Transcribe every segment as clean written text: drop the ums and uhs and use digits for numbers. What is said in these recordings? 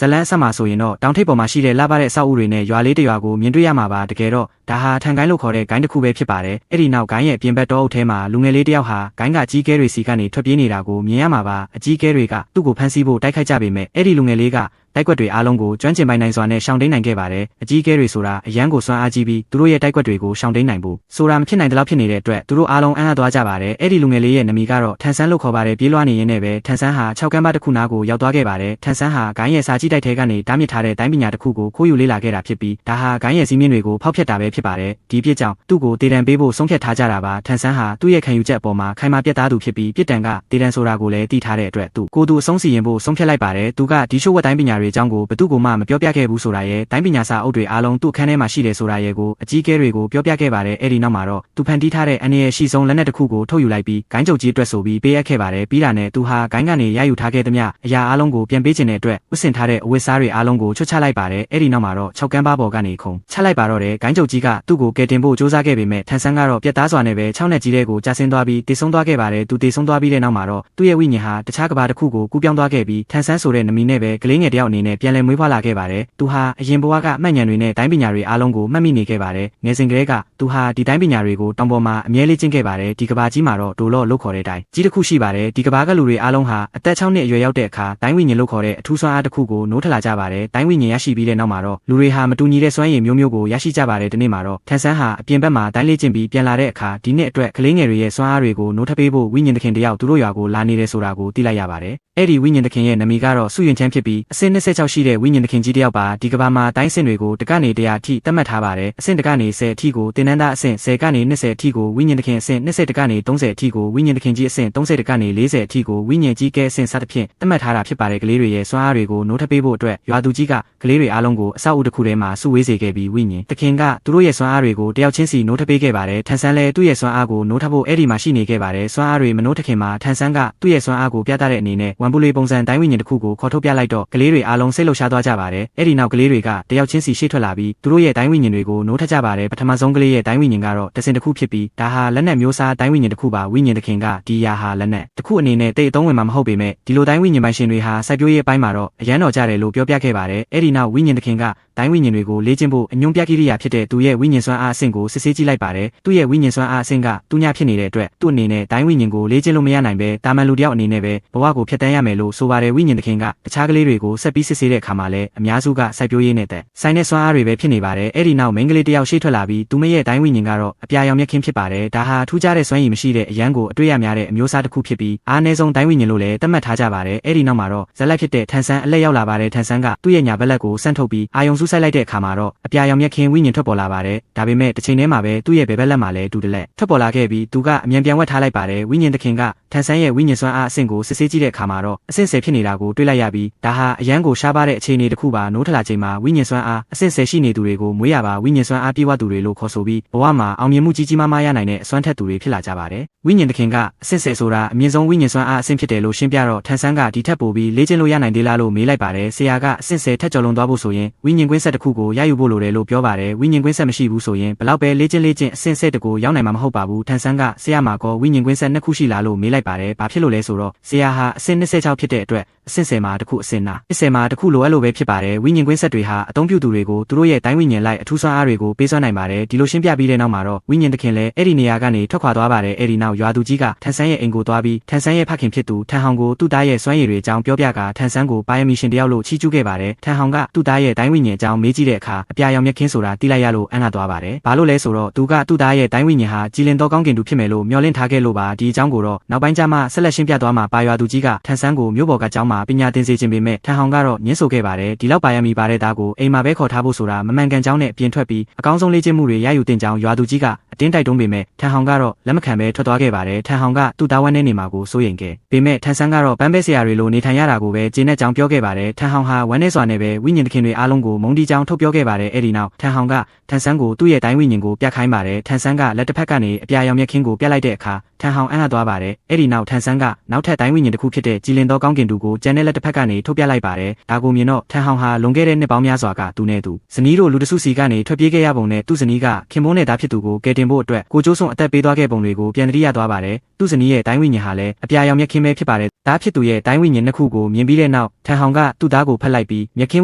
ဇလန်းအဆက်မှာဆိုရင်တော့တောင်ထိပ်ပေါ်မှာရှိတဲ့လှပတဲ့အဆောက်အဦတွေနဲ့ရွာလေးတစ်ရွာကိုမြင်တွေ့ရမှာပါတကယ်တော့ဒါဟာထန်ကိုင်းလို့ခေါ်တဲ့ဂိုင်းတစ်ခုပဲဖြစ်ပါတယ်အဲ့ဒီနောက်ဂိုင်းရဲ့ပြင်ဘက်တောအုပ်ထဲမှာလူငယ်လေးတစ်ယောက်ဟာဂိုင်းကအကြီးကဲတွေစီကနေထွက်ပြေးနေတာကိုမြင်ရမှာပါအကြီးကဲတွေကသူ့ကိုဖမ်းဆီးဖို့တိုက်ခိုက်ကြပေမဲ့အဲ့ဒီလူငယ်လေးကတိုက်ကွက်တွေအားလုံးကိုကျွမ်းကျင်ပိုင်နိုင်စွာနဲ့ရှောင်တိန်နိုင်ခဲ့ပါတယ်အကြီးကဲတွေဆိုတာအရန်ကိုစွမ်းအားကြီးပြီးသူတို့ရဲ့တိုက်ကွက်တွေကိုရှောင်တိန်နိုင်ဖို့ဆိုတာမဖြစ်နိုင်တဲ့လောက်ဖြစ်နေတဲ့အတွက်သူတို့အားလုံးအံ့အားသွားကြပါတယ်အဲ့ဒီလူငယ်လေးရဲ့နာမည်ကတော့ထန်ဆန်းလို့ခေါ်ပါတယ်ပြေးလွှားနေရင်းနဲ့ပဲထန်ဆန်းဟာ6ကမ်းပါတစ်ခုနားကိုရောက်သွားခဲ့ပါတယ်ထန်ဆန်းဟာဂိုင်းရဲ့စာကြည့်တိုက်ထဲကနေတားမြစ်ထားတဲ့တိုင်းပညာတစ်ခုကိုခိုးယူလေ့လာခဲ့တာဖြစ်ပြီးဒါဟာဂိုင်းရဲ့စီးမြင့်တွေကိုဖောက်ဖျက်တာပဲဖြစ်ပါတယ်ဒီပြစ်ကြောင့်သူ့ကိုတေတံပေးဖို့ဆုံးဖြတ်ထားကြတာပါထန်ဆန်းဟာသူ့ရဲ့ခံယူချက်အပေါ်မှာခိုင်မာပြတ်သားသူဖြစ်ပြီးပြစ်ဒဏ်ကတေတံဆိုတာကိုလည်းသိထားတဲ့အတွက်သူကိုယ်သူအဆုံးစီရင်ဖို့ဆုံးဖြတ်လိုက်ပါတယ်သူကဒီရှိုးဝက်တိုင်းပညာတွေအကြောင်းကိုဘသူ့ကိုမှမပြောပြခဲ့ဘူးဆိုတာရဲ့တိုင်းပညာစာအုပ်တွေအားလုံးသူ့အခန်းထဲမှာရှိတယ်ဆိုတာရဲ့ကိုအကြီးကဲတွေကိုပြောပြခဲ့ပါတယ်အဲ့ဒီနောက်မှာတော့သူဖန်တီးထားတဲ့အန်ရဲ့ရှိဆုံးလက်နက်တစ်ခုကိုထုတ်ယူလိုက်ပြီးဂိုင်းချုပ်ကြီးအတွက်ဆိုပြီးပေးအပ်ခဲ့ပါတယ်ပြီးတာနဲ့သူဟာဂိုင်းကနေရယူထားခဲ့သမျှအရာအားလုံးကိုပြန်ပေးခြင်းတဲ့အတွက်ဝတ်ဆင်ထားတဲ့အဝတ်စားတွေအားလုံးကိုချွတ်ချလိုက်ပါတယ်အဲ့ဒီနောက်မှာတော့6ကမ်းပါပေါ်ကနေခုံချလိုက်ပါတော့တယ်ဂိုင်းချုပ်ကြီးကသူ့ကိုကယ်တင်ဖို့စူးစမ်းခဲ့ပေမဲ့ထန်ဆန်းကတော့ပြတ်သားစွာနဲ့ပဲ6နှစ်ကြီးတဲ့ကိုကြာဆင်းသွားပြီးတည်ဆုံးသွားခဲ့ပါတယ်သူတည်ဆုံးသွားပြီးတဲ့နောက်မှာတော့သူ့ရဲ့ဝိညာဉ်ဟာတခြားကဘာတစ်ခုကိုကူးပြောင်းသွားခဲ့ပြီးထန်ဆန်းဆိုတဲ့နမီနဲ့ပဲကလေးငယ်တယောက်အနေနဲ့ပြန်လည်မွေးဖွားလာခဲ့ပါတယ်သူဟာအရင်ဘဝကမှတ်ဉာဏ်တွေနဲ့တိုင်းပညာတွေအားလုံးကိုမှတ်မိနေခဲ့ပါတယ်ငယ်စဉ်ကလေးကသူဟာဒီတိုင်းပညာတွေကိုတောင်ပေါ်မှာအမြဲလေးကျင့်ခဲ့ပါတယ်ဒီကဘာကြီးမှာတော့ဒိုလော့လို့ခေါ်တဲ့တိုင်းကြီးတစ်ခုရှိပါတယ်ဒီကဘာကလူတွေအားလုံးဟာအသက်6နှစ်အရွယ်ရောက်တဲ့အခါတိုင်းဝိညာဉ်လို့ခေါ်တဲ့အထူးစွမ်းအားတစ်ခုကိုနိုးထလာကြပါတယ်တိုင်းဝိညာဉ်ရရှိပြီးတဲ့နောက်မှာတော့လူတွေဟာမတူညီတဲ့စွမ်းရည်မျိုးမျိုးကိုရရှိကြပါတယ်ဒီနေ့မှာတော့ထန်ဆန်းဟာအပြင်ဘက်မှာတိုင်းလေးကျင့်ပြီးပြန်လာတဲ့အခါဒီနှစ်အတွက်ကလေးငယ်တွေရဲ့စွမ်းအားတွေကိုနိုးထပေးဖို့ဝိညာဉ်သခင်တယောက်သူတို့ရွာကိုလာနေတယ်ဆိုတာကိုသိလိုက်ရပါတယ်အဲ့ဒီဝိညာဉ်သခင်ရဲ့နာမည်ကတော့စုရင်ချမ်းဖြစ်ပြီးအဆင့်26ရှိတဲ့ဝိညာဉ်သခင်ကြီးတယောက်ပါဒီကဘာမှာတိုင်းစင်တွေကိုတကနေ100အထိသတ်မှတ်ထားပါတယ်အဆင့်တကနေ10အထိကိုတင်နန်းသားအဆင့်10ကနေ20အထိကိုဝိညာဉ်သခင်အဆင့်20တကနေ30အထိကိုဝိညာဉ်သခင်ကြီးအဆင့်30တကနေ40အထိကိုဝိညာဉ်ကြီးကဲအဆင့်စသဖြင့်သတ်မှတ်ထားတာဖြစ်ပါတယ်ကလေးတွေရဲ့စွမ်းအားတွေကိုနိုးထပေးဖို့အတွက်ရွာသူကြီးကကလေးတွေအားလုံးကိုအဆောက်အဦတစ်ခုထဲမှာစုဝေးစေခဲ့ပြီးဝိညာဉ်သခင်ကသူတို့ရဲ့စွမ်းအားတွေကိုတယောက်ချင်းစီနိုးထပေးခဲ့ပါတယ်ထန်ဆန်းလည်းသူ့ရဲ့စွမ်းအားကိုနိုးထဖို့အဲ့ဒီမှာရှိနေခဲ့ပါတယ်စွမ်းအားတွေမနိုးထခင်မှာထန်ဆန်းကသူ့ရဲ့စွမ်းအားကိုပြသတဲ့အနေနဲ့ဝမ်ပူလေးပုံစံတိုင်းဝိညာဉ်တစ်ခုကိုခေါ်ထုတ်ပြလိုက်တော့ကလေးတွေအားလုံးစိတ်လှုပ်ရှားသွားကြပါတယ်အဲ့ဒီနောက်ကလေးတွေကတယောက်ချင်းစီရှေ့ထွက်လာပြီးသူတို့ရဲ့တိုင်းဝိညာဉ်တွေကိုနိုးထကြပါတယ်ပထမဆုံးကလေးရဲ့တိုင်းဝိညာဉ်ကတော့တစင်တစ်ခုဖြစ်ပြီးဒါဟာလက်နက်မျိုးစားတိုင်းဝိညာဉ်တစ်ခုပါဝိညာဉ်သခင်ကဒီယာဟာလက်နက်တစ်ခုအနေနဲ့တိတ်အသုံးဝင်မှာမဟုတ်ပေမဲ့ဒီလိုတိုင်းဝိညာဉ်ပိုင်ရှင်တွေဟာစိုက်ပျိုးရေးအပိုင်းမှာတော့အရန်တော်ကြတယ်လို့ပြောပြခဲ့ပါတယ်အဲ့ဒီနောက်ဝိညာဉ်သခင်ကတိုင်းဝိညာဉ်တွေကိုလေ့ကျင့်ဖို့အညွှန်းပြကိရိယာဖြစ်တဲ့သူရဲ့ဝိညာဉ်စွမ်းအားအဆင့်ကိုစစ်ဆေးကြည့်လိုက်ပါတယ်သူ့ရဲ့ဝိညာဉ်စွမ်းအားအဆင့်ကသူညဖြစ်နေတဲ့အတွက်သူ့အနေနဲ့တိုင်းဝိညာဉ်ကိုလေ့ကျင့်လို့မရနိုင်ပဲတာမန်လူတယောက်အနေနဲ့ပဲဘဝကိုဖျက်ဆီးရမယ်လို့ဆိုပါတယ်ဝိညာဉ်သခင်ကတခြားကလေးတွေကိုဆက်ပြီးစစ်ဆေးတဲ့အခါမှာလည်းအများစုကစိုက်ပျိုးရေးနဲ့တဲ့ဆိုင်တဲ့စွမ်းအားတွေပဲဖြစ်နေပါတယ်အဲ့ဒီနောက်မိန်းကလေးတယောက်ရှေ့ထွက်လာပြီးသူမရဲ့တိုင်းဝိညာဉ်ကတော့အပြာရောင်မြက်ခင်းဖြစ်ပါတယ်ဒါဟာထူးခြားတဲ့စွမ်းရည်မရှိတဲ့အရန်ကိုအတွေ့ရများတဲ့အမျိုးအစားတစ်ခုဖြစ်ပြီးအားနည်းဆုံးတိုင်းဝိညာဉ်လို့လည်းသတ်မှတ်ထားကြပါတယ်အဲ့ဒီနောက်မှာတော့ဇက်လိုက်ဖြစ်တဲ့ထန်ဆန်းအလက်ရောက်လာပါတယ်ထန်ဆန်းကသူ့ရဲ့ညာဘက်လက်ကိုဆန့်ထုတ်ပြီးအာယုံစုဆိုင်လိုက်တဲ့အခါမှာတော့အပြာရောင်မြက်ခင်းဝိညာဉ်ထွက်ပေါ်လာပါတယ်ဒါပေမဲ့တစ်ချိန်တည်းမှာပဲသူ့ရဲ့ဘယ်ဘက်လက်မှာလည်းတူတလက်ထွက်ပေါ်လာခဲ့ပြီးသူကအမြန်ပြန်ဝက်ထားလိုက်ပါတယ်ဝိညာဉ်သခင်ကထန်ဆန်းရဲ့ဝိညာဉ်စွမ်းအားအဆင့်ကိုစစ်ဆေးကြည့်တဲ့အခါမှာတော့အဆင့်10ဖြစ်နေတာကိုတွေ့လိုက်ရပြီးဒါဟာအရန်ကိုရှားပါတဲ့အခြေအနေတစ်ခုပါနိုးထလာချိန်မှာဝိညာဉ်စွမ်းအားအဆင့်10ရှိနေသူတွေကိုမွေးရပါဝိညာဉ်စွမ်းအားပြေဝသူတွေလို့ခေါ်ဆိုပြီးဘဝမှာအောင်မြင်မှုကြီးကြီးမားမားရနိုင်တဲ့အစွမ်းထက်သူတွေဖြစ်လာကြပါတယ်ဝိညာဉ်သခင်ကအဆင့်10ဆိုတာအမြင့်ဆုံးဝိညာဉ်စွမ်းအားအဆင့်ဖြစ်တယ်လို့ရှင်းပြတော့ထန်ဆန်းကဒီထက်ပိုပြီးလေ့ကျင့်လို့ရနိုင်သေးလားလို့မေးလိုက်ပါတယ်ဆရာကအဆင့်10ထက်ကျော်လွန်သွားဖို့ဆိုရင်ဝိညာဉ်ကွင်းဆက်တစ်ခုကိုရယူဖို့လိုတယ်လို့ပြောပါတယ်ဝိညာဉ်ကွင်းဆက်မရှိဘူးဆိုရင်ဘလောက်ပဲလေ့ကျင့်အဆင့်10တကိုရောက်နိုင်မှာမဟုတ်ပါဘူးထန်ဆန်းကဆရာမှာကောဝိညာဉ်ကွင်းဆက်နှစ်ခုရှိလားလို့မေးလိုက်ပါတယ်ဘာဖြစ်လို့လဲဆိုတော့ဆရာဟာအဆင့်26ဖြစ်တဲ့အတွက်အဆင့်10မှာတစ်ခုအဆင့်နာအဆင့်မှာတစ်ခုလိုအပ်လို့ပဲဖြစ်ပါတယ်ဝိညာဉ်ကွင်းဆက်တွေဟာအသုံးပြုသူတွေကိုသူတို့ရဲ့တိုင်းဝိညာဉ်လိုက်အထူးစွမ်းအားတွေကိုပေးစွမ်းနိုင်ပါတယ်ဒီလိုရှင်းပြပြီးတဲ့နောက်မှာတော့ဝိညာဉ်သခင်လည်းအဲ့ဒီနေရာကနေထွက်ခွာသွားပါတယ်အဲ့ဒီနောက်ရွာသူကြီးကထန်ဆန်းရဲ့အိမ်ကိုသွားပြီးထန်ဆန်းရဲ့ဖခင်ဖြစ်သူထန်ဟောင်ကိုသူ့သားရဲ့စွမ်းရည်တွေအကြောင်းပြောပြကာထန်ဆန်းကိုပါရမီရှင်တယောက်လို့ချီးကျူးခဲ့ပါတယ်ထန်ဟောင်ကသူ့သားရဲ့တိုင်းဝိညာဉ်အကြောင်းမေးကြည့်တဲ့အခါအပြာရောင်မြက်ခင်းဆိုတာသိလိုက်ရလို့အံ့အားသွားပါတယ်ဘာလို့လဲဆိုတော့သူကသူ့သားရဲ့တိုင်းဝိညာဉ်ဟာကြည်လင်သောကောင်းကင်သူဖြစ်မယ်လို့မျှော်လင့်ထားခဲ့လို့ပါဒီအကြောင်းကိုတော့နောက်ပိုင်းကျမှဆက်လက်ရှင်းပြသွားမှာပါရွာသူကြီးကထန်ဆန်းကိုမြို့ပေါ်ကကျောင်းမှာပညာသင်စေခြင်းပေမဲ့ထန်ဟောင်ကတော့ညှင်းဆိုခဲ့ပါတယ်ဒီလောက်ပါရမီပါတဲ့သားကိုအိမ်မှာပဲခေါ်ထားဖို့ဆိုတာမမှန်ကန်ကြောင်းနဲ့ပြင်ထွက်ပြီးအကောင်းဆုံးလေ့ကျင့်မှုတွေရယူတင်ကြောင်းရွာသူကြီးကအတင်းတိုက်တွန်းပေမဲ့ထန်ဟောင်ကတော့လက်မခံပဲထွက်သွားခဲ့ပါတယ်ထန်ဟောင်ကသူ့သားဝမ်းထဲနေမှာကိုစိုးရိမ်ခဲ့ပေမဲ့ထန်ဆန်းကတော့ပန်းပဲဆရာတွေလိုနေထိုင်ရတာကိုပဲကျေနပ်ကြောင်းပြောခဲ့ပါတယ်ထန်ဟောင်ဟာဝမ်းထဲစွာနဲ့ပဲဝိညာဉ်သခင်တွေအားလုံးကိုမုန်းတီးကြောင်းထုတ်ပြောခဲ့ပါတယ်အဲ့ဒီနောက်ထန်ဟောင်ကထန်ဆန်းကိုသူ့ရဲ့တိုင်းဝိညာဉ်ကိုပြခိုင်းပါတယ်ထန်ဆန်းကလက်တစ်ဖက်ကနေအပြာရောင်မြက်ခင်းကိုပြလိုက်တဲ့အခါထန်ဟောင်အံ့အားသွားပါတယ်အဲ့ဒီနောက်ထန်ဆန်းကနောက်ထပ်တိုင်းဝိညာဉ်တစ်ခုဖြစ်တဲ့ကြည်လင်သောကောင်းကင်သူကိုကျန်တဲ့လက်တစ်ဖက်ကနေထုတ်ပြလိုက်ပါတယ်ဒါကိုမြင်တော့ထန်ဟောင်ဟာလွန်ခဲ့တဲ့နှစ်ပေါင်းများစွာကသူနဲ့သူဇနီးတို့လူတစုစီကနေထွက်ပြေးခဲ့ရပုံနဲ့သူ့ဇနီးကခင်မုန်းတဲ့သားဖြစ်သူကိုကယ်တင်ဖို့အတွက်ကိုကျိုးစွန်အသက်ပေးသွားခဲ့ပုံတွေကိုပြန်သတိရသွားပါတယ်ထ သူ့ဇနီးရဲ့တိုင်းဝိညာဉ်ဟာလည်းအပြာရောင်မြက်ခင်းပဲဖြစ်ပါတယ်ဒါဖြစ်သူရဲ့တိုင်းဝိညာဉ်နှစ်ခုကိုမြင်ပြီးတဲ့နောက်ထန်ဟောင်ကသူ့သားကိုဖက်လိုက်ပြီးမြက်ခင်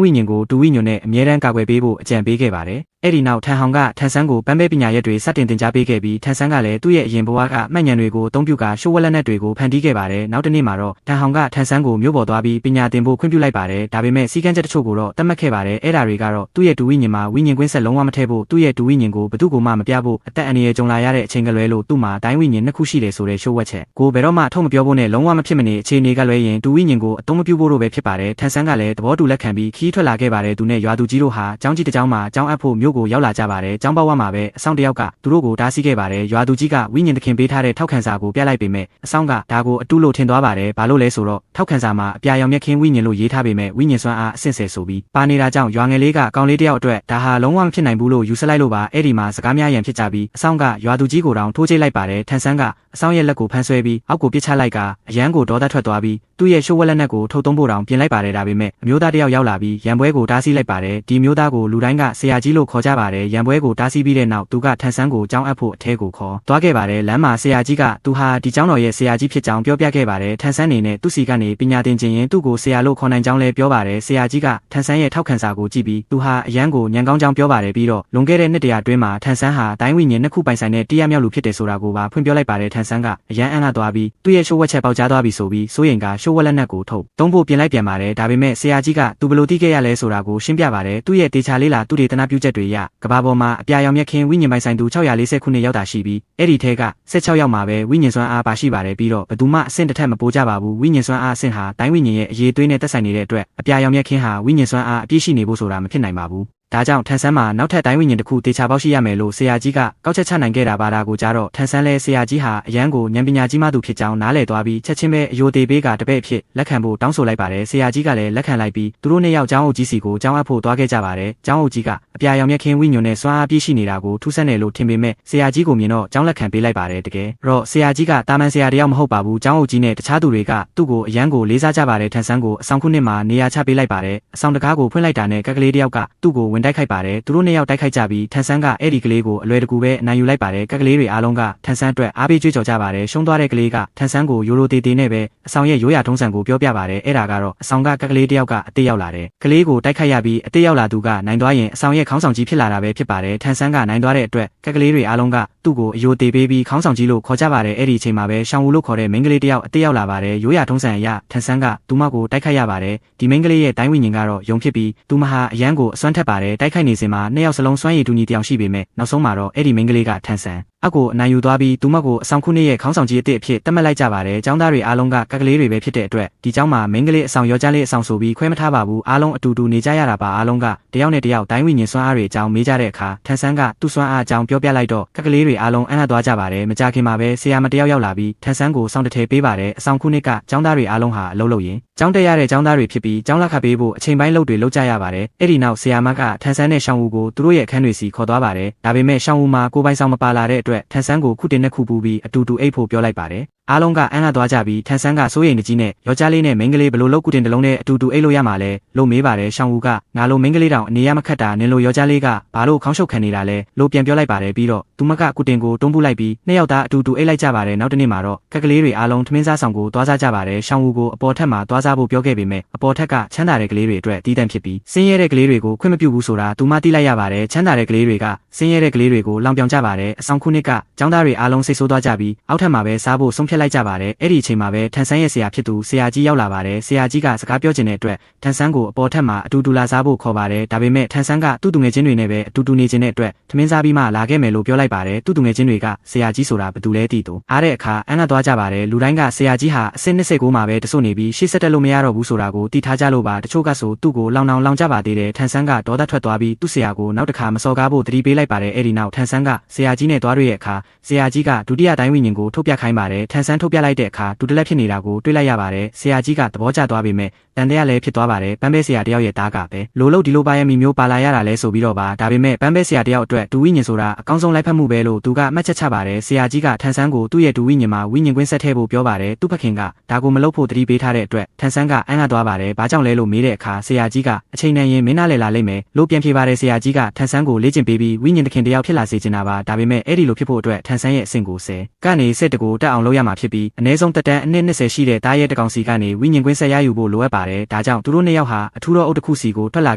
းဝိညာဉ်ကိုတူဝိညာဉ်နဲ့အမြဲတမ်းကာကွယ်ပေးဖို့အကြံပေးခဲ့ပါတယ်အဲ့ဒီနောက်ထန်ဟောင်ကထန်ဆန်းကိုပန်းပဲပညာရက်တွေစတင်သင်ကြားပေးခဲ့ပြီးထန်ဆန်းကလည်းသူ့ရဲ့အရင်ဘဝကမှတ်ဉာဏ်တွေကိုအသုံးပြုကာရှိုးဝက်လက်နက်တွေကိုဖန်တီးခဲ့ပါတယ်နောက်တစ်နေ့မှာတော့ထန်ဟောင်ကထန်ဆန်းကိုမြို့ပေါ်သွားပြီးပညာသင်ဖို့ခွင့်ပြုလိုက်ပါတယ်ဒါပေမဲ့စီကံချက်တချို့ကိုတော့တတ်မှတ်ခဲ့ပါတယ်အဲ့ဒါတွေကတော့သူ့ရဲ့တူဝိညာဉ်မှာဝိညာဉ်ကွင်းဆက်လုံးဝမထည့်ဖို့သူ့ရဲ့တူဝိညာဉ်ကိုဘယ်သူ့ကိုမှမပြဖို့အသက်အန္တရာယ်ကြုံလာရတဲ့အချိန်ကလွဲလို့သူ့မှာတိုင်းဝိညာဉ်နှစ်ခုရှိတယ်ဆိုတဲ့ရှိုးဝက်ချက်ကိုဘယ်တော့မှထုတ်မပြောဖို့နဲ့လုံးဝမဖြစ်မနေအခြေအနေကလွဲရင်တူဝိညာဉ်ကိုအသုံးမပြုဖို့တော့ပဲဖြစ်ပါတယ်ထန်ဆန်းကလည်းသဘောတူလက်ခံပြီးခီးထွက်လာခဲ့ပါတယ်သူနဲ့ရွာသူကြီးတို့ဟာကျောင်းကြီးတစ်ကျောင်းမှာကျောင်းအပ်ဖို့မြို့ကိုရောက်လာကြပါတယ်ကျောင်းပေါက်ဝမှာပဲအဆောင်တယောက်ကသူတို့ကိုတားဆီးခဲ့ပါတယ်ရွာသူကြီးကဝိညာဉ်သခင်ပေးထားတဲ့ထောက်ခံစာကိုပြလိုက်ပေမဲ့အဆောင်ကဒါကိုအတူလို့ထင်သွားပါတယ်ဘာလို့လဲဆိုတော့ထောက်ခံစာမှာအပြာရောင်မြက်ခင်းဝိညာဉ်လို့ရေးထားပေမဲ့ဝိညာဉ်စွမ်းအားအဆင့်ဆယ်ဆိုပြီးပါနေတာကြောင့်ရွာငယ်လေးကကောင်လေးတယောက်အတွက်ဒါဟာလုံးဝမဖြစ်နိုင်ဘူးလို့ယူဆလိုက်လို့ပါအဲ့ဒီမှာစကားများရန်ဖြစ်ကြပြီးအဆောင်ကရွာသူကြီးကိုတောင်ထိုးချိတ်လိုက်ပါတယ်ထန်ဆန်းကအဆောင်ရဲ့လက်ကိုဖမ်းဆွဲပြီးအောက်ကိုပစ်ချလိုက်ကအရန်ကိုဒေါသထွက်သွားပြီးသူ့ရဲ့ရှိုးဝက်လက်နက်ကိုထုတ်သုံးဖို့တောင်ပြင်လိုက်ပါတယ်ဒါပေမဲ့အမျိုးသားတယောက်ရောက်လာပြီးရန်ပွဲကိုတားဆီးလိုက်ပါတယ်ဒီမျိုးသားကိုလူတိုင်းကဆရာကြီးလို့ခေါ်ကြပါတယ်ရန်ပွဲကိုတားဆီးပြီးတဲ့နောက်သူကထန်ဆန်းကိုကျောင်းအပ်ဖို့အထဲကိုခေါ်သွားခဲ့ပါတယ်လမ်းမှာဆရာကြီးကသူဟာဒီကျောင်းတော်ရဲ့ဆရာကြီးဖြစ်ကြောင်းပြောပြခဲ့ပါတယ်ထန်ဆန်းနေနဲ့သူ့စီကနေပညာသင်ခြင်းရင်သူ့ကိုဆရာလို့ခေါ်နိုင်ကြောင်းလည်းပြောပါတယ်ဆရာကြီးကထန်ဆန်းရဲ့ထောက်ခံစာကိုကြည့်ပြီးသူဟာအရန်ကိုညံကောင်းကြောင်းပြောပါတယ်ပြီးတော့လွန်ခဲ့တဲ့နှစ်တရာအတွင်းမှာထန်ဆန်းဟာတိုင်းဝိညာဉ်နှစ်ခုပိုင်ဆိုင်တဲ့တရားမြောက်လူဖြစ်တယ်ဆိုတာကိုပါဖွင့်ပြောလိုက်ပါတယ်ထန်ဆန်းကအရန်အံ့အားသွားပြီးသူ့ရဲ့ရှိုးဝက်ချက်ပေါက်ကြားသွားပြီဆိုပြီးစိုးရိမ်ကရှိုးဝက်လက်နက်ကိုထုတ်သုံးဖို့ပြင်လိုက်ပြန်ပါတယ်ဒါပေမဲ့ဆရာကြီးကသူဘယ်လိုသိခဲ့ရလဲဆိုတာကိုရှင်းပြပါတယ်သူ့ရဲ့တေချာလေးလာသူ့ဒေသနာပြုချက်တွေရကဘာပေါ်မှာအပြာရောင်မြက်ခင်းဝိညာဉ်ပိုင်ဆိုင်သူ640ခုနှစ်ရောက်တာရှိပြီးအဲ့ဒီထဲက16ရောက်မှာပဲဝိညာဉ်စွမ်းအားပါရှိပါတယ်ပြီးတော့ဘယ်သူမှအဆင့်တစ်ထက်မပိုးကြပါဘူးဝိညာဉ်စွမ်းအားအဆင့်ဟာတိုင်းဝိညာဉ်ရဲ့အရေးသွေးနဲ့သက်ဆိုင်နေတဲ့အတွက်အပြာရောင်မြက်ခင်းဟာဝိညာဉ်စွမ်းအားအပြည့်ရှိနေဖို့ဆိုတာမဖြစ်နိုင်ပါဘူးဒါကြောင့်ထန်ဆန်းမှာနောက်ထပ်တိုင်းဝိညာဉ်တစ်ခုတေချာပေါက်ရှိရမယ်လို့ဆရာကြီးကကောက်ချက်ချနိုင်ခဲ့တာပါဒါကိုကြားတော့ထန်ဆန်းလဲဆရာကြီးဟာအရန်ကိုဉာဏ်ပညာကြီးမှသူဖြစ်ကြောင်းနားလည်သွားပြီးချက်ချင်းပဲအယိုသေးပေးကတပည့်ဖြစ်လက်ခံဖို့တောင်းဆိုလိုက်ပါတယ်ဆရာကြီးကလည်းလက်ခံလိုက်ပြီးသူတို့နှစ်ယောက်ကျောင်းအုပ်ကြီးစီကိုကျောင်းအပ်ဖို့သွားခဲ့ကြပါတယ်ကျောင်းအုပ်ကြီးကအပြာရောင်မြက်ခင်းဝိညာဉ်နဲ့စွမ်းအားပြည့်ရှိနေတာကိုထူးဆန်းတယ်လို့ထင်ပေမဲ့ဆရာကြီးကိုမြင်တော့ကျောင်းလက်ခံပေးလိုက်ပါတယ်တကယ်တော့ဆရာကြီးကတာမန်ဆရာတယောက်မဟုတ်ပါဘူးကျောင်းအုပ်ကြီးနဲ့တခြားသူတွေကသူ့ကိုအရန်ကိုလေးစားကြပါတယ်ထန်ဆန်းကိုအဆောင်ခုနှစ်မှာနေရာချပေးလိုက်ပါတယ်အဆောင်တကားကိုဖွင့်လိုက်တာနဲ့ကကလေးတယောက်ကသူ့ကိုဝင်တိုက်ခိုက်ပါတယ်သူတို့နှစ်ယောက်တိုက်ခိုက်ကြပြီးထန်ဆန်းကအဲ့ဒီကလေးကိုအလွယ်တကူပဲအနိုင်ယူလိုက်ပါတယ်ကလေးတွေအားလုံးကထန်ဆန်းအတွက်အားပေးကြွေးကြော်ကြပါတယ်ရှုံးသွားတဲ့ကလေးကထန်ဆန်းကိုယိုရိုတေတေနဲ့ပဲအဆောင်ရဲ့ရိုးရာထုံးစံကိုပြောပြပါတယ်အဲ့ဒါကတော့အဆောင်ကကလေးတယောက်ကအသေးရောက်လာတယ်ကလေးကိုတိုက်ခိုက်ရပြီးအသေးရောက်လာသူကနိုင်သွားရင်အဆောင်ရဲ့ခေါင်းဆောင်ကြီးဖြစ်လာတာပဲဖြစ်ပါတယ်ထန်ဆန်းကနိုင်သွားတဲ့အတွက်ကလေးတွေအားလုံးကသူ့ကိုအယိုတေပေးပြီးခေါင်းဆောင်ကြီးလို့ခေါ်ကြပါတယ်အဲ့ဒီအချိန်မှာပဲရှောင်းဝူလို့ခေါ်တဲ့မိန်းကလေးတယောက်အသေးရောက်လာပါတယ်ရိုးရာထုံးစံအရထန်ဆန်းကသူမကိုတိုက်ခိုက်ရပါတယ်ဒီမိန်းကလေးရဲ့တိုင်းဝိညာဉ်ကတော့ယုံဖြစ်ပြီးသူမဟာအရန်ကိုအစွမ်းထက်ပါတယ်တိုက်ခိုက်နေစဉ်မှာနှစ်ယောက်စလုံးစွမ်းရည်တူညီတယောက်ရှိပေမဲ့နောက်ဆုံးမှာတော့အဲ့ဒီမိန်းကလေးကထန်ဆန်းအကိုအနိုင်ယူသွားပြီးသူမကိုအဆောင်ခုနှစ်ရဲ့ခေါင်းဆောင်ကြီးအစ်စ်အဖြစ်တတ်မှတ်လိုက်ကြပါတယ်ကျောင်းသားတွေအားလုံးကကလေးတွေပဲဖြစ်တဲ့အတွက်ဒီကျောင်းမှာမိန်းကလေးအဆောင်ယောက်ျားလေးအဆောင်ဆိုပြီးခွဲမထားပါဘူးအားလုံးအတူတူနေကြရတာပါအားလုံးကတယောက်နဲ့တယောက်တိုင်းဝိညာဉ်စွမ်းအားတွေအကြောင်းမေးကြတဲ့အခါထန်ဆန်းကသူ့စွမ်းအားအကြောင်းပြောပြလိုက်တော့ကလေးတွေအားလုံးအံ့အားသွားကြပါတယ်မကြခင်မှာပဲဆရာမတယောက်ရောက်လာပြီးထန်ဆန်းကိုစောင့်တထဲပေးပါတယ်အဆောင်ခုနှစ်ကကျောင်းသားတွေအားလုံးဟာအလုပ်လုပ်ရင်ကျောင်းတက်ရတဲ့ကျောင်းသားတွေဖြစ်ပြီးကျောင်းလက်ခပေးဖို့အချိန်ပိုင်းလုပ်တွေလုပ်ကြရပါတယ်အဲ့ဒီနောက်ဆရာမကထန်ဆန်းနဲ့ရှောင်းဝူကိုသူတို့ရဲ့အခန်းတွေစီခေါ်သွားပါတယ်ဒါပေမဲ့ရှောင်းဝူမှာကိုပိုင်ဆောင်မပါလာတဲ့အတွက်ထန်ဆန်းကိုခုတင်နှစ်ခုပူပြီးအတူတူအိတ်ဖို့ပြောလိုက်ပါတယ်အားလုံးကအံ့အားသွားကြပြီးထန်ဆန်းကစိုးရိမ်နေကြီးနဲ့ယောက်ျားလေးနဲ့မိန်းကလေးဘလို့လို့ကုတင်တလုံးနဲ့အတူတူအိတ်လို့ရမှာလဲလို့မေးပါတယ်ရှောင်းဝူကငါလိုမိန်းကလေးတောင်အနေရမခတ်တာနင်လိုယောက်ျားလေးကဘာလို့ခေါင်းရှုပ်ခံနေတာလဲလို့ပြန်ပြောလိုက်ပါတယ်ပြီးတော့သူမကကုတင်ကိုတွန်းပူလိုက်ပြီးနှစ်ယောက်သားအတူတူအိတ်လိုက်ကြပါတယ်နောက်တစ်နေ့မှာတော့ကလေးတွေအားလုံးထမင်းစားဆောင်ကိုသွားစားကြပါတယ်ရှောင်းဝူကိုအပေါ်ထက်မှာသွားစားဖို့ပြောခဲ့ပေမဲ့အပေါ်ထက်ကချမ်းသာတဲ့ကလေးတွေအတွက်တီးတန့်ဖြစ်ပြီးဆင်းရဲတဲ့ကလေးတွေကိုခွင့်မပြုဘူးဆိုတာသူမသိလိုက်ရပါတယ်ချမ်းသာတဲ့ကလေးတွေကဆင်းရဲတဲ့ကလေးတွေကိုလောင်ပြောင်ကြပါတယ်အဆောင်ခုနှစ်ကကျောင်းသားတွေအားလုံးစိတ်ဆိုးသွားကြပြီးအောက်ထပ်မှာပဲစားဖို့ဆုံးဖြတ်လိုက်ကြပါတယ်အဲ့ဒီအချိန်မှာပဲထန်ဆန်းရဲ့ဆရာဖြစ်သူဆရာကြီးရောက်လာပါတယ်ဆရာကြီးကစကားပြောချင်တဲ့အတွက်ထန်ဆန်းကိုအပေါ်ထက်မှာအတူတူလာစားဖို့ခေါ်ပါတယ်ဒါပေမဲ့ထန်ဆန်းကသူ့သူငယ်ချင်းတွေနဲ့ပဲအတူတူနေခြင်းတဲ့အတွက်ထမင်းစားပြီးမှလာခဲ့မယ်လို့ပြောလိုက်ပါတယ်သူ့သူငယ်ချင်းတွေကဆရာကြီးဆိုတာဘယ်သူလဲသိတော့အားတဲ့အခါအံ့အားသွားကြပါတယ်လူတိုင်းကဆရာကြီးဟာအဆင့်29မှာပဲတဆုနေပြီးရှေ့ဆက်တက်လို့မရတော့ဘူးဆိုတာကိုသိထားကြလို့ပါတချို့ကဆိုသူ့ကိုလောင်လောင်ကြပါသေးတယ်ထန်ဆန်းကဒေါသထွက်သွားပြီးသူ့ဆရာကိုနောက်တစ်ခါမစော်ကားဖို့တတိပေးလိုက်ပါတယ်အဲ့ဒီနောက်ထန်ဆန်းကဆရာကြီးနဲ့သွားတွေ့ရဲ့အခါဆရာကြီးကဒုတိယတိုင်းဝိညာဉ်ကိုထုတ်ပြခိုင်းပါတယ်ထန်ဆန်းထုတ်ပြလိုက်တဲ့အခါဒုတလက်ဖြစ်နေတာကိုတွေ့လိုက်ရပါတယ်ဆရာကြီးကသဘောကျသွားပေမဲ့တန်တရားလည်းဖြစ်သွားပါတယ်ပန်းပဲဆရာတယောက်ရဲ့သားကပဲလိုလို့ဒီလိုပါရမီမျိုးပါလာရတာလဲဆိုပြီးတော့ပါဒါပေမဲ့ပန်းပဲဆရာတယောက်အတွက်ဒူဝိညာဉ်ဆိုတာအကောင်းဆုံးလိုက်ဖက်မှုပဲလို့သူကမှတ်ချက်ချပါတယ်ဆရာကြီးကထန်ဆန်းကိုသူ့ရဲ့ဒူဝိညာဉ်မှာဝိညာဉ်ကွင်းဆက်ထည့်ဖို့ပြောပါတယ်သူ့ဖခင်ကဒါကိုမလုပ်ဖို့တတိပေးထားတဲ့အတွက်ထန်ဆန်းကအံ့အားသွားပါတယ်ဘာကြောင့်လဲလို့မေးတဲ့အခါဆရာကြီးကအချိန်နဲ့ရင်မင်းနားလည်လာလိမ့်မယ်လို့ပြန်ဖြေပါတယ်ဆရာကြီးကထန်ဆန်းကိုလေ့ကျင့်ပေးပြီးဝိညာဉ်သခင်တယောက်ဖြစ်လာစေချင်တာပါဒါပေမဲ့အဲ့ဒီလိုဖြစ်ဖို့အတွက်ထန်ဆန်းရဲ့အဆင့်ကို10ကနေစစ်တကိုတက်အောင်လုပ်ရမှာ ဖြစ်ပြီးအနည်းဆုံးတက်တန်းအနှစ်20ရှိတဲ့တားရဲတကောင်စီကနေဝိညာဉ်ကွင်းဆက်ရယူဖို့လိုအပ်ပါတယ်ဒါကြောင့်သူတို့နှစ်ယောက်ဟာအထူးသောအုပ်တစ်ခုစီကိုထွက်လာ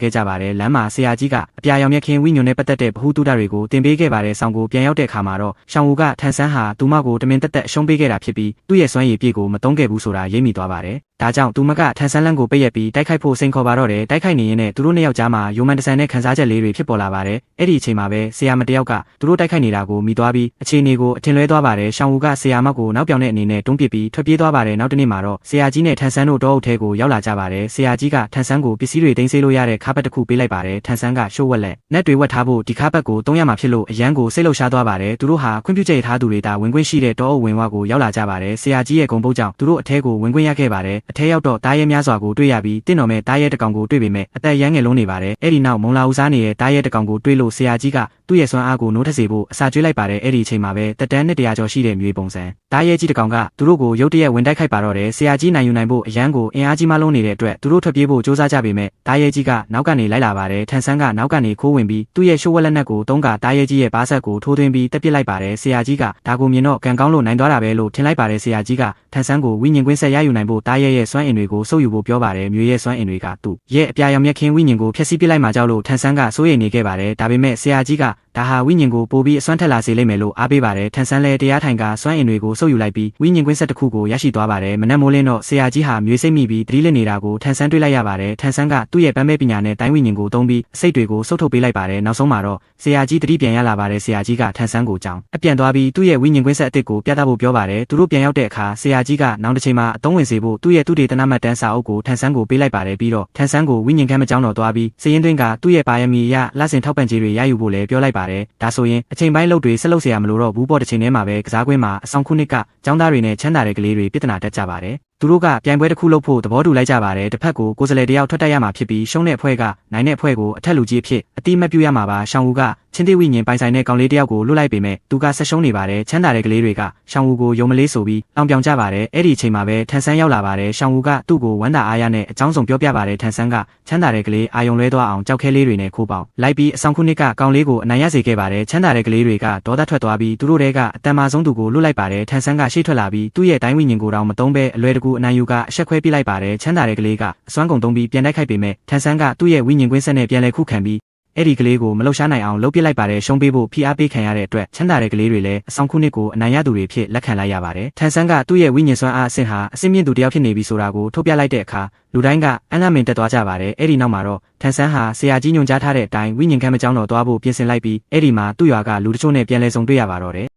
ခဲ့ကြပါတယ်လမ်းမှာဆရာကြီးကအပြာရောင်မြက်ခင်းဝိညာဉ်နဲ့ပတ်သက်တဲ့ဗဟုသုတတွေကိုတင်ပေးခဲ့ပါတယ်ဆောင်ကိုပြန်ရောက်တဲ့အခါမှာတော့ရှောင်းဝူကထန်ဆန်းဟာသူမကိုတမင်တက်အရှုံးပေးခဲ့တာဖြစ်ပြီးသူ့ရဲ့စွမ်းရည်ပြည့်ကိုမသုံးခဲ့ဘူးဆိုတာရိပ်မိသွားပါတယ်ဒါကြောင့်သူမကထန်ဆန်းလန်းကိုပိတ်ရက်ပြီးတိုက်ခိုက်ဖို့စိန်ခေါ်ပါတော့တယ်တိုက်ခိုက်နေရင်နဲ့သူတို့နှစ်ယောက်ကြားမှာယိုမန်တဆန်နဲ့ခန်းစားချက်လေးတွေဖြစ်ပေါ်လာပါတယ်အဲ့ဒီအချိန်မှာပဲဆရာမတယောက်ကသူတို့တိုက်ခိုက်နေတာကိုမိသွားပြီးအခြေအနေကိုအထင်လွဲသွားပါတယ်ရှောင်းဝူကဆရာမောက်ကိုနောက်ပြောင်တဲ့အနေနဲ့တွန်းပစ်ပြီးထွက်ပြေးသွားပါတယ်နောက်တစ်နေ့မှာတော့ဆရာကြီးနဲ့ထန်ဆန်းတို့တောအုပ်ထဲကိုရောက်လာကြပါတယ်ဆရာကြီးကထန်ဆန်းကိုပစ္စည်းတွေတင်ဆေးလို့ရတဲ့ခါးပတ်တစ်ခုပေးလိုက်ပါတယ်ထန်ဆန်းကရှိုးဝက်လက်နက်တွေဝက်ထားဖို့ဒီခါးပတ်ကိုသုံးရမှာဖြစ်လို့အရန်ကိုစိတ်လှုပ်ရှားသွားပါတယ်သူတို့ဟာခွင့်ပြုချက်ထားသူတွေတာဝင်ခွင့်ရှိတဲ့တောအုပ်ဝင်ဝကိုရောက်လာကြပါတယ်ဆရာကြီးရဲ့ဂုဏ်ပုတ်ကြောင့်သူတို့အထဲကိုဝင်ခွင့်ရခဲ့ပါတယ်အထဲရောက်တော့တားရဲများစွာကိုတွေ့ရပြီးတင့်တော်မဲ့တားရဲတကောင်ကိုတွေ့ပေမဲ့အသက်ရမ်းငယ်လုံးနေပါတယ်အဲ့ဒီနောက်မုံလာဦးစားနေတဲ့တားရဲတကောင်ကိုတွေ့လို့ဆရာကြီးကသူ့ရဲ့စွမ်းအားကိုနိုးထစေဖို့အစာကျွေးလိုက်ပါတယ်အဲ့ဒီအချိန်မှာပဲတက်တန်း100ကျော်ရှိတဲ့မျိုးပုံစံတားရဲကြီးတကောင်ကသူတို့ကိုရုတ်တရက်ဝင်တိုက်ခိုက်ပါတော့တယ်ဆရာကြီးနိုင်ယူနိုင်ဖို့အရန်ကိုအင်အားကြီးမလုံးနေတဲ့အတွက်သူတို့ထွက်ပြေးဖို့ကြိုးစားကြပေမဲ့တားရဲကြီးကနောက်ကနေလိုက်လာပါတယ်ထန်ဆန်းကနောက်ကနေခိုးဝင်ပြီးသူ့ရဲ့ရှိုးဝက်လက်နက်ကိုတုံးကတားရဲကြီးရဲ့ပါးဆက်ကိုထိုးသွင်းပြီးတက်ပစ်လိုက်ပါတယ်ဆရာကြီးကဒါကိုမြင်တော့ကံကောင်းလို့နိုင်သွားတာပဲလို့ထင်လိုက်ပါတယ်ဆရာကြီးကထန်ဆန်းကိုဝိညာဉ်ကွင်းဆက်ရယူနိုင်ဖို့တားရဲရဲ့စွမ်းအင်တွေကိုစုပ်ယူဖို့ပြောပါတယ်မျိုးရဲ့စွမ်းအင်တွေကသူ့ရဲ့အပြာရောင်မြက်ခင်းဝိညာဉ်ကိုဖျက်ဆီးပစ်လိုက်မှကြောက်လို့ထန်ဆန်းကစိုးရိမ်နေခဲ့ပါတယ်ဒါပေမဲ့ဆရာကြီးကဒါဟာဝိညာဉ်ကိုပိုပြီးအစွမ်းထက်လာစေလိမ့်မယ်လို့အားပေးပါတယ်ထန်ဆန်းလည်းတရားထိုင်ကစွမ်းအင်တွေကိုစုပ်ယူလိုက်ပြီးဝိညာဉ်ကွင်းဆက်တစ်ခုကိုရရှိသွားပါတယ်မနက်မိုးလင်းတော့ဆရာကြီးဟာမျိုးစိတ်မိပြီးသတိလစ်နေတာကိုထန်ဆန်းတွေ့လိုက်ရပါတယ်ထန်ဆန်းကသူ့ရဲ့ပန်းမဲပညာနဲ့တိုင်းဝိညာဉ်ကိုသုံးပြီးအစိတ်တွေကိုစုပ်ထုတ်ပေးလိုက်ပါတယ်နောက်ဆုံးမှာတော့ဆရာကြီးသတိပြန်ရလာပါတယ်ဆရာကြီးကထန်ဆန်းကိုကြောင်းအပြန်သွားပြီးသူ့ရဲ့ဝိညာဉ်ကွင်းဆက်အစ်စ်ကိုပြသဖို့ပြောပါတယ်သူတို့ပြန်ရောက်တဲ့အခါဆရာကြီးကနောက်တစ်ချိန်မှာအသုံးဝင်စေဖို့သူ့ရဲ့သူတေသနမှတ်တမ်းစာအုပ်ကိုထန်ဆန်းကိုပေးလိုက်ပါတယ်ပြီးတော့ထန်ဆန်းကိုဝိညာဉ်ခန်းမကျောင်းတော်သွားပြီးစရင်သွင်းကသူ့ရဲ့ပါရမီအရလဆင်ထောက်ပံ့ကြေးတွေရယူဖို့လည်းပြောလိုက်ပါတယ်ဒါဆိုရင်အချိန်ပိုင်းလုပ်တွေဆက်လုပ်เสียရမလို့တော့ဘူးပေါ်တစ်ချိန်ထဲမှာပဲကစားကွင်းမှာအဆောင်ခုနှစ်ကကျောင်းသားတွေနဲ့ချမ်းသာတဲ့ကလေးတွေပြဿနာတက်ကြပါတယ်သူတို့ကပြိုင်ပွဲတစ်ခုလုပ်ဖို့သဘောတူလိုက်ကြပါတယ်တစ်ဖက်ကိုကိုယ်စားလှယ်တယောက်ထွက်တက်ရမှာဖြစ်ပြီးရှုံးတဲ့အဖွဲ့ကနိုင်တဲ့အဖွဲ့ကိုအထက်လူကြီးအဖြစ်အတိမတ်ပြုရမှာပါရှောင်းဝူကချင်းသေးဝိညာဉ်ပိုင်ဆိုင်တဲ့ကောင်လေးတယောက်ကိုလွတ်လိုက်ပေမဲ့သူကဆက်ရှုံးနေပါတယ်ချမ်းသာတဲ့ကလေးတွေကရှောင်းဝူကိုယုံမလေးဆိုပြီးတောင်ပြောင်ကြပါတယ်အဲ့ဒီအချိန်မှာပဲထန်ဆန်းရောက်လာပါတယ်ရှောင်းဝူကသူ့ကိုဝမ်းသာအားရနဲ့အကြောင်းစုံပြောပြပါတယ်ထန်ဆန်းကချမ်းသာတဲ့ကလေးအာယုံလွဲသွားအောင်ကြောက်ခဲလေးတွေနဲ့ခိုးပေါက်လိုက်ပြီးအဆောင်ခုနှစ်ကကောင်လေးကိုအနိုင်ရစေခဲ့ပါတယ်ချမ်းသာတဲ့ကလေးတွေကဒေါသထွက်သွားပြီးသူတို့ကအတန်မာဆုံးသူကိုလွတ်လိုက်ပါတယ်ထန်ဆန်းကရှေ့ထွက်လာပြီးသူ့ရဲ့တိုင်းဝိညာဉ်ကိုတောင်မသုံးဘဲအလွယ်တကူအနိုင်ယူကအရှက်ခွဲပြလိုက်ပါတယ်ချမ်းသာတဲ့ကလေးကအစွမ်းကုန်သုံးပြီးပြန်တိုက်ခိုက်ပေမဲ့ထန်ဆန်းကသူ့ရဲ့ဝိညာဉ်ကွင်းဆက်နဲ့ပြန်လည်ခုခံပြီးအဲ့ဒီကလေးကိုမလှုပ်ရှားနိုင်အောင်လှုပ်ပစ်လိုက်ပါတယ်ရှုံးပေးဖို့ဖိအားပေးခံရတဲ့အတွက်ချမ်းသာတဲ့ကလေးတွေလည်းအဆောင်ခုနှစ်ကိုအနိုင်ရသူတွေဖြစ်လက်ခံလိုက်ရပါတယ်ထန်ဆန်းကသူ့ရဲ့ဝိညာဉ်စွမ်းအားအဆင့်ဟာအဆင့်မြင့်သူတယောက်ဖြစ်နေပြီဆိုတာကိုထုတ်ပြလိုက်တဲ့အခါလူတိုင်းကအံ့အားမင်တက်သွားကြပါတယ်အဲ့ဒီနောက်မှာတော့ထန်ဆန်းဟာဆရာကြီးညွှန်ကြားထားတဲ့အတိုင်းဝိညာဉ်ခန်းမကျောင်းတော်သွားဖို့ပြင်ဆင်လိုက်ပြီးအဲ့ဒီမှာသူ့ရွာကလူတချို့နဲ့ပြန်လည်ဆုံတွေ့ရပါတော့တယ်